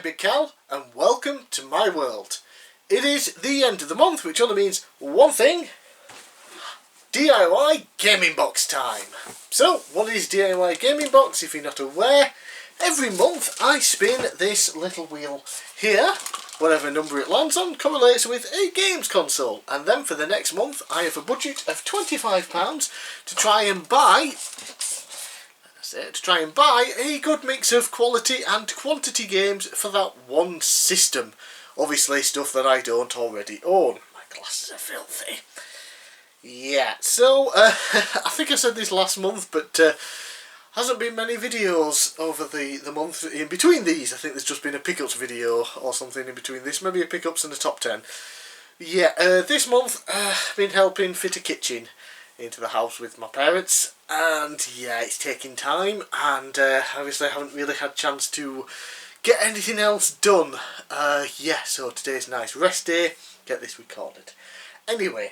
Big Cal, and welcome to my world. It is the end of the month, which only means one thing: DIY gaming box time. So, what is DIY gaming box? If you're not aware, every month I spin this little wheel here. Whatever number it lands on correlates with a games console, and then for the next month I have a budget of £25 to try and buy a good mix of quality and quantity games for that one system. Obviously stuff that I don't already own. My glasses are filthy. Yeah, so I think I said this last month, but hasn't been many videos over the month in between these. I think there's just been a pickups video or something in between this, maybe a pickups and a top 10. Yeah, this month I've been helping fit a kitchen into the house with my parents, and yeah, it's taking time, and obviously I haven't really had a chance to get anything else done. Yeah, so today's a nice rest day, get this recorded. Anyway,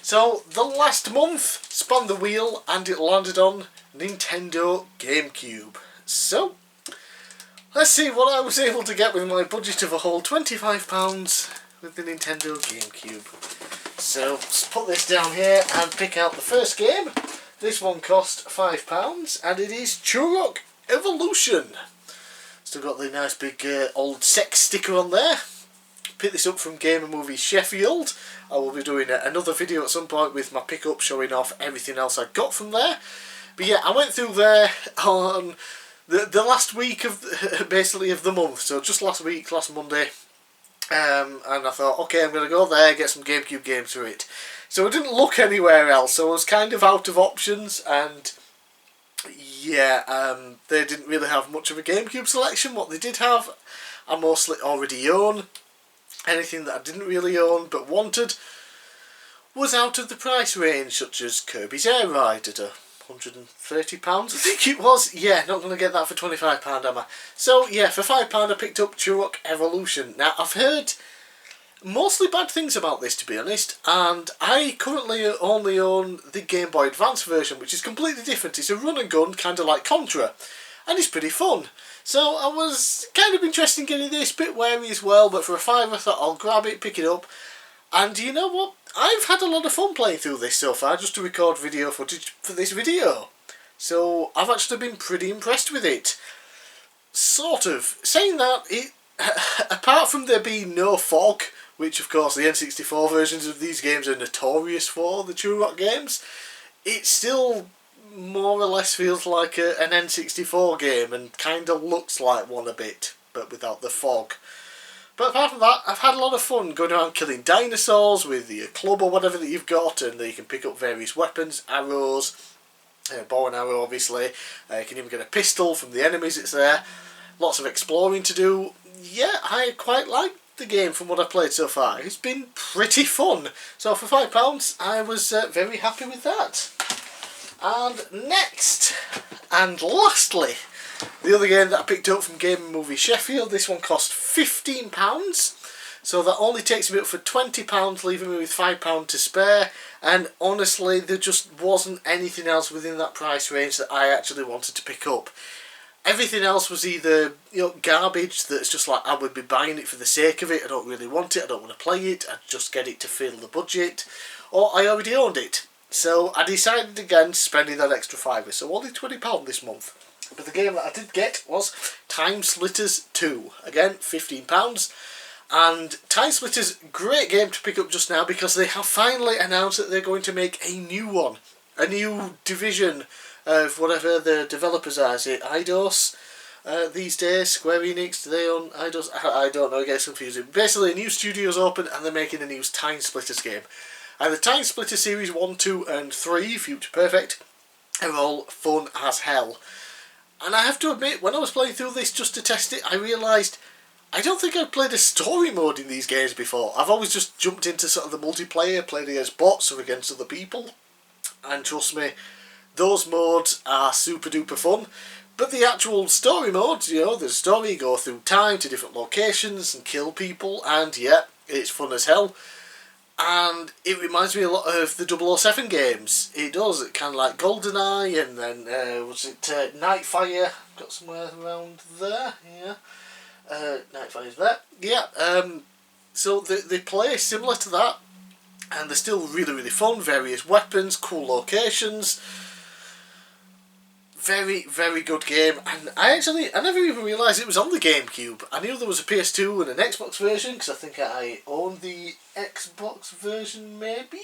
so the last month spun the wheel and it landed on Nintendo GameCube. So let's see what I was able to get with my budget of a whole £25 with the Nintendo GameCube. So let's put this down here and pick out the first game. This one cost £5 and it is Turok Evolution. Still got the nice big old sex sticker on there. Picked this up from Gamer Movie Sheffield. I will be doing another video at some point with my pickup showing off everything else I got from there. But yeah, I went through there on the last week of basically of the month. So just last week, last Monday. And I thought, okay, I'm going to go there, get some GameCube games for it. So I didn't look anywhere else, so I was kind of out of options, and yeah, they didn't really have much of a GameCube selection. What they did have, I mostly already own. Anything that I didn't really own but wanted was out of the price range, such as Kirby's Air Ride at £130, I think it was. Yeah, not going to get that for £25, am I? So yeah, for £5 I picked up Turok Evolution. Now, I've heard mostly bad things about this, to be honest, and I currently only own the Game Boy Advance version, which is completely different. It's a run and gun, kind of like Contra, and it's pretty fun. So I was kind of interested in getting this, bit wary as well, but for a £5 I thought I'll grab it, pick it up. And you know what? I've had a lot of fun playing through this so far, just to record video footage for this video. So I've actually been pretty impressed with it. Sort of. Saying that, apart from there being no fog, which of course the N64 versions of these games are notorious for, the Turok games, it still more or less feels like an N64 game and kind of looks like one a bit, but without the fog. But apart from that, I've had a lot of fun going around killing dinosaurs with your club or whatever that you've got, and you can pick up various weapons, arrows, bow and arrow obviously. You can even get a pistol from the enemies that's there. Lots of exploring to do. Yeah, I quite like the game from what I've played so far. It's been pretty fun. So for £5 I was very happy with that. And next, and lastly, the other game that I picked up from Game Movie Sheffield. This one cost £15, so that only takes me up for £20, leaving me with £5 to spare. And honestly, there just wasn't anything else within that price range that I actually wanted to pick up. Everything else was either, you know, garbage that's just like I would be buying it for the sake of it. I don't really want it. I don't want to play it. I just get it to fill the budget, or I already owned it. So I decided against spending that extra £5, so only £20 this month. But the game that I did get was Time Splitters 2. Again, £15. And Time Splitters, great game to pick up just now because they have finally announced that they're going to make a new one. A new division of whatever the developers are. Is it Eidos these days? Square Enix? Do they own Eidos? I don't know, it gets confusing. Basically, a new studio's open and they're making a new Time Splitters game. And the Time Splitter Series 1, 2 and 3, Future Perfect, are all fun as hell. And I have to admit, when I was playing through this just to test it, I realised I don't think I've played a story mode in these games before. I've always just jumped into sort of the multiplayer, played against bots or against other people. And trust me, those modes are super duper fun. But the actual story modes, you know, there's a story, you go through time to different locations and kill people, and yeah, it's fun as hell. And it reminds me a lot of the 007 games. It does, it kind of like GoldenEye, and then was it Nightfire? Got somewhere around there, yeah. 95 is there. Yeah, so they play similar to that, and they're still really, really fun. Various weapons, cool locations. Very, very good game, and I never even realised it was on the GameCube. I knew there was a PS2 and an Xbox version, because I think I owned the Xbox version, maybe?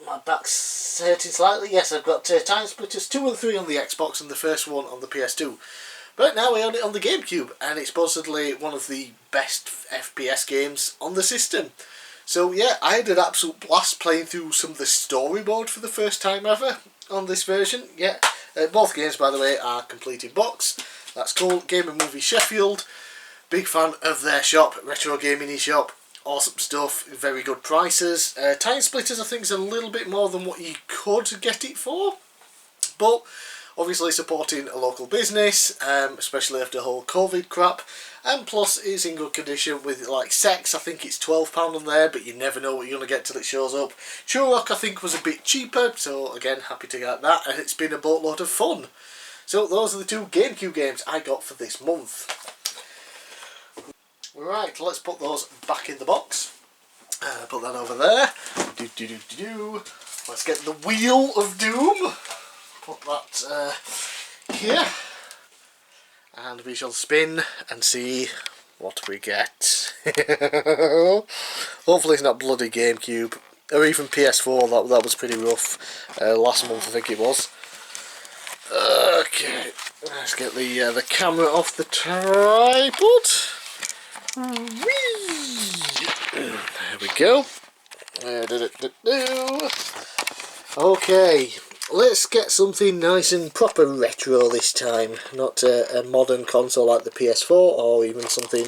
My back's hurting slightly. Yes, I've got Time Splitters 2 and 3 on the Xbox, and the first one on the PS2. But now I own it on the GameCube, and it's supposedly one of the best FPS games on the system. So yeah, I had an absolute blast playing through some of the story mode for the first time ever on this version. Yeah, both games, by the way, are complete in box. That's cool. Game and Movie Sheffield. Big fan of their shop, Retro Gaming eShop. Awesome stuff, very good prices. Time Splitters I think is a little bit more than what you could get it for. But obviously supporting a local business, especially after the whole COVID crap. And plus it's in good condition with like Sex, I think it's £12 on there, but you never know what you're going to get till it shows up. Turok I think was a bit cheaper, so again happy to get that, and it's been a boatload of fun. So those are the two GameCube games I got for this month. Right, let's put those back in the box. Put that over there. Let's get the Wheel of Doom. Put that here. And we shall spin and see what we get. Hopefully it's not bloody GameCube. Or even PS4, that was pretty rough. Last month I think it was. Okay, let's get the camera off the tripod. There we go. Okay, let's get something nice and proper retro this time. Not a modern console like the PS4 or even something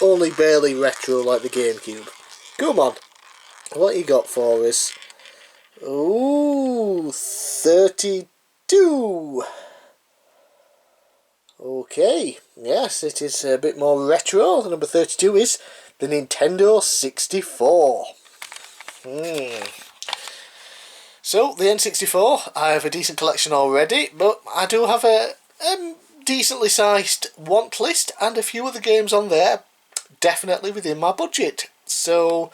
only barely retro like the GameCube. Come on, what you got for us? Ooh, 32. Okay, yes, it is a bit more retro. The number 32 is the Nintendo 64. So, the N64, I have a decent collection already, but I do have a decently sized want list, and a few of the games on there definitely within my budget. So,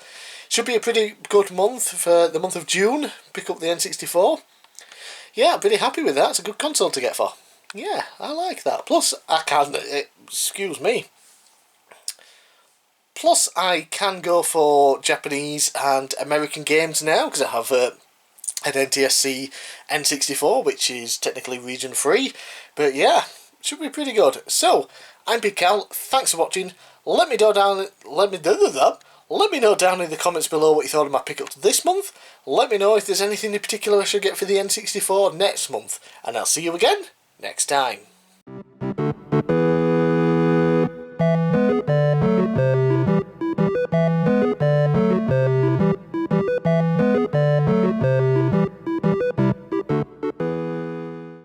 should be a pretty good month for the month of June. Pick up the N64. Yeah, I'm pretty happy with that. It's a good console to get for. Yeah, I like that. Plus, I can go for Japanese and American games now, because I have an NTSC N64, which is technically region free. But yeah, should be pretty good. So, I'm bigcal. Thanks for watching. Let me know down in the comments below what you thought of my pickups this month. Let me know if there's anything in particular I should get for the N64 next month. And I'll see you again next time.